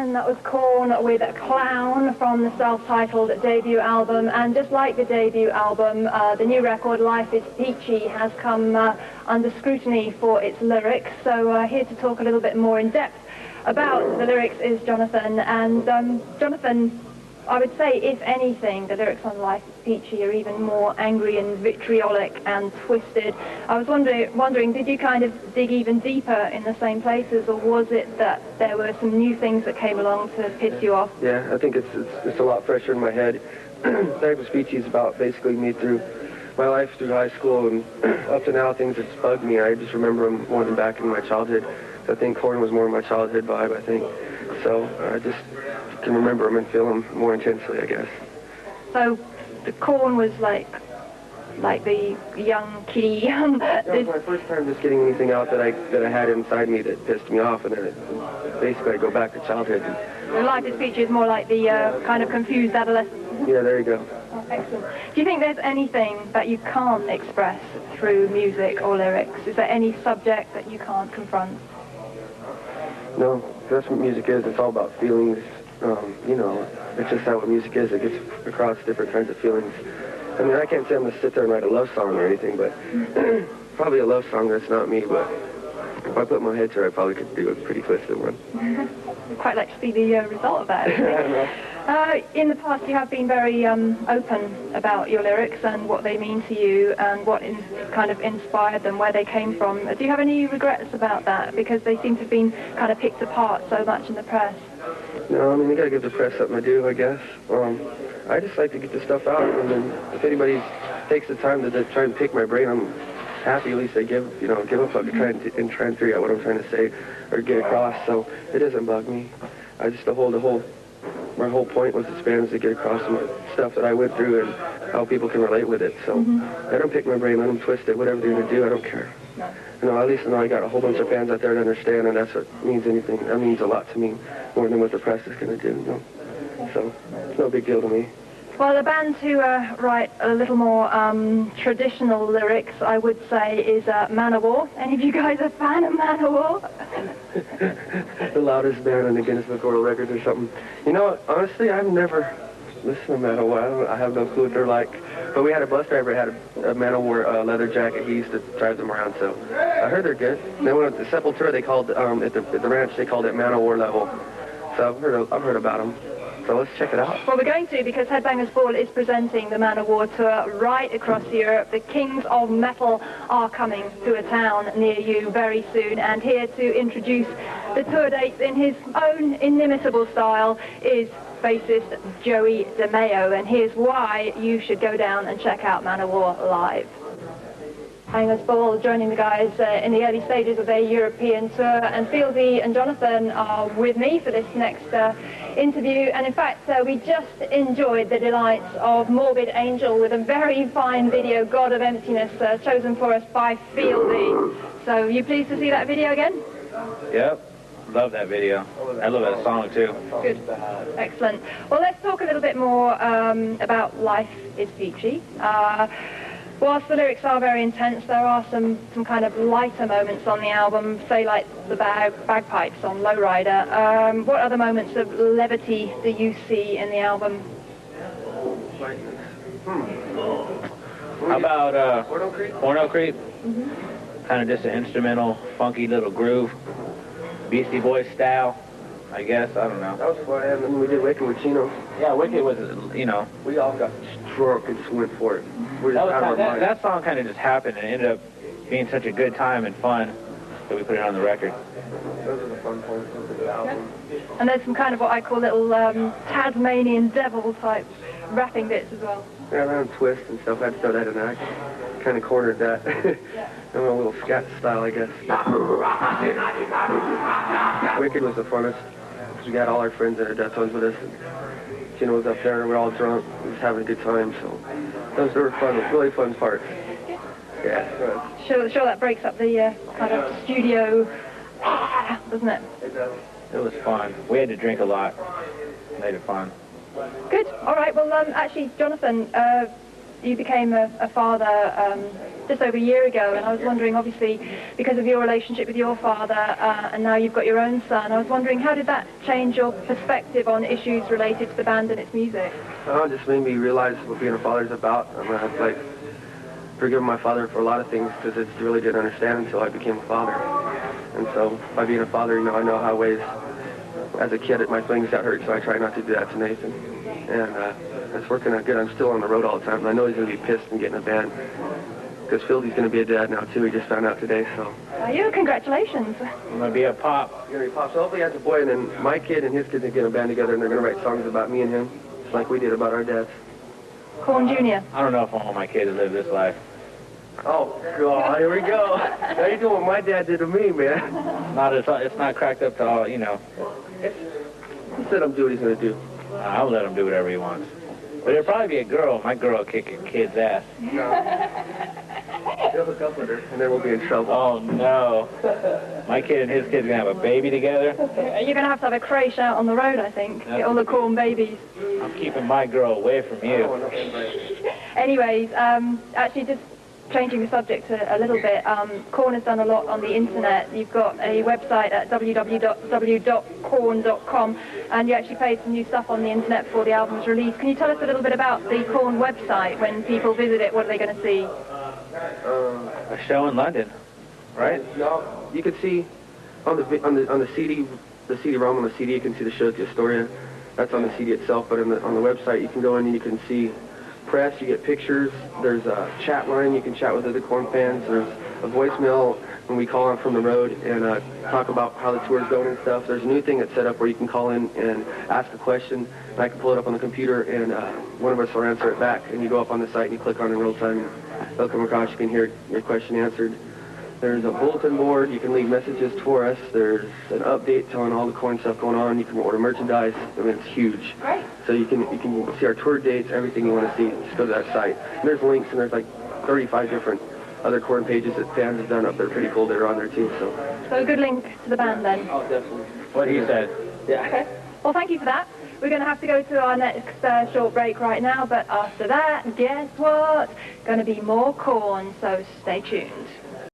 again, that was Korn with Clown from the self-titled debut album. And just like the debut album, the new record, Life is Peachy, has come under scrutiny for its lyrics. So here to talk a little bit more in depth about the lyrics is Jonathan. And Jonathan, I would say, if anything, the lyrics on Life is Peachy are even more angry and vitriolic and twisted. I was wondering, did you kind of dig even deeper in the same places, or was it that there were some new things that came along to piss you off? Yeah, I think it's a lot fresher in my head. Life is Peachy is about basically me through my life through high school, and up to now things that's bugged me. I just remember them more than back in my childhood. So I think Korn was more of my childhood vibe, I think. So I just can remember them and feel them more intensely, I guess. So the Korn was like the young kiddie. That was my first time just getting anything out that I had inside me that pissed me off, and then basically I go back to childhood. Life is Peachy is more like the kind of confused adolescent. Yeah, there you go. Oh, excellent. Do you think there's anything that you can't express through music or lyrics? Is there any subject that you can't confront? No, that's what music is. It's all about feelings. You know, it's just how what music is. It gets across different kinds of feelings. I mean, I can't say I'm going to sit there and write a love song or anything, but probably a love song that's not me, but if I put my head to it, I probably could do a pretty twisted one. I'd quite like to see the result of that. In the past, you have been very open about your lyrics and what they mean to you and what kind of inspired them, where they came from. Do you have any regrets about that? Because they seem to have been kind of picked apart so much in the press. No, I mean, you gotta give the press something to do, I guess. I just like to get the stuff out, and then if anybody takes the time to try and pick my brain, I'm happy at least they give a fuck and try and figure out what I'm trying to say or get across. So it doesn't bug me. I just my whole point was the fans to get across some stuff that I went through and how people can relate with it. So let them pick my brain, let them twist it, whatever they're gonna do, I don't care. You know, at least I know I got a whole bunch of fans out there that understand, and that's what means anything. That means a lot to me, more than what the press is gonna do. You know? So it's no big deal to me. Well, the band who write a little more traditional lyrics, I would say, is Manowar. Any of you guys a fan of Manowar? The loudest band on the Guinness Book of World Records or something. You know, honestly, I've never listened to Manowar. I have no clue what they're like. But we had a bus driver that had a Manowar leather jacket. He used to drive them around, so I heard they're good. And then when at the Sepultura, they called at the ranch, they called it Manowar Level. So I've heard about them. So let's check it out. Well, we're going to, because Headbangers Ball is presenting the Manowar tour right across Europe. The Kings of Metal are coming to a town near you very soon. And here to introduce the tour dates in his own inimitable style is bassist Joey DeMeo. And here's why you should go down and check out Manowar live. Headbangers Ball joining the guys in the early stages of their European tour, and Fieldy and Jonathan are with me for this next interview. And in fact, we just enjoyed the delights of Morbid Angel with a very fine video, God of Emptiness, chosen for us by Fieldy. So are you pleased to see that video again? Yep. Love that video. I love that song too. Good. Excellent. Well, let's talk a little bit more about Life is Peachy. Whilst the lyrics are very intense, there are some kind of lighter moments on the album, say like the bagpipes on Lowrider. What other moments of levity do you see in the album? How about Porno Creep? Kind of just an instrumental, funky little groove. Beastie Boys style, I guess. I don't know. That was fun, and then we did Wicked with Chino. Yeah, Wicked was, you know. We all got drunk and just went for it. That song kind of just happened and ended up being such a good time and fun that we put it on the record. Those are the fun points of the album. And there's some kind of what I call little Tasmanian devil type rapping bits as well. Yeah, around twist and stuff. I had to throw that in there. I kind of cornered that. I'm a little scat style, I guess. Wicked was the funnest. We got all our friends that are Deftones with us. Chino was up there, and we were all drunk. We was having a good time, so those were fun, really fun parts. Yeah. Sure that breaks up the kind of studio, doesn't it? It does. It was fun. We had to drink a lot. Made it fun. Good. All right. Well, actually, Jonathan, you became a father just over a year ago, and I was wondering, obviously, because of your relationship with your father, and now you've got your own son, I was wondering, how did that change your perspective on issues related to the band and its music? It just made me realize what being a father is about. I'm gonna have to, like, forgive my father for a lot of things because I really didn't understand until I became a father. And so by being a father, you know, I know how ways, as a kid, my feelings got hurt, so I try not to do that to Nathan. And it's working out good. I'm still on the road all the time, and I know he's going to be pissed and getting a band because Fieldy's going to be a dad now, too. He just found out today, so. Are you? Congratulations. I'm going to be a pop. He's going to be pop. So hopefully he has a boy, and then my kid and his kids are getting a band together, and they're going to write songs about me and him, just like we did about our dads. Korn Jr. I don't know if I want my kid to live this life. Oh, God, here we go. Now you're doing what my dad did to me, man. It's not cracked up to all, you know. He said I'm doing what he's going to do. I'll let him do whatever he wants. But it'll probably be a girl. My girl will kick your kid's ass. No. He'll hook up with her, and then we'll be in trouble. Oh, no. My kid and his kid's going to have a baby together. You're going to have a creche out on the road, I think. Get all the Korn babies. I'm keeping my girl away from you. Anyways, actually just changing the subject a little bit, Korn has done a lot on the internet. You've got a website at www.korn.com, and you actually played some new stuff on the internet before the album's release. Can you tell us a little bit about the Korn website? When people visit it, what are they going to see? A show in London, right? No, you can see on the CD, the CD-ROM on the CD, you can see the show at the Astoria. That's on the CD itself, but on the website you can go in and you can see press, you get pictures, there's a chat line, you can chat with other Korn fans, there's a voicemail when we call on from the road and talk about how the tour's going and stuff. There's a new thing that's set up where you can call in and ask a question, and I can pull it up on the computer, and one of us will answer it back, and you go up on the site and you click on it in real time, and they'll come across, you can hear your question answered. There's a bulletin board, you can leave messages for us, there's an update telling all the Korn stuff going on, you can order merchandise, I mean, it's huge. Great. So you can see our tour dates, everything you want to see, just go to that site. And there's links, and there's like 35 different other Korn pages that fans have done up there, pretty cool, that are on there too, so. So a good link to the band then. Oh, definitely. What he said. Yeah. Okay. Well, thank you for that. We're going to have to go to our next short break right now, but after that, guess what? Going to be more Korn, so stay tuned.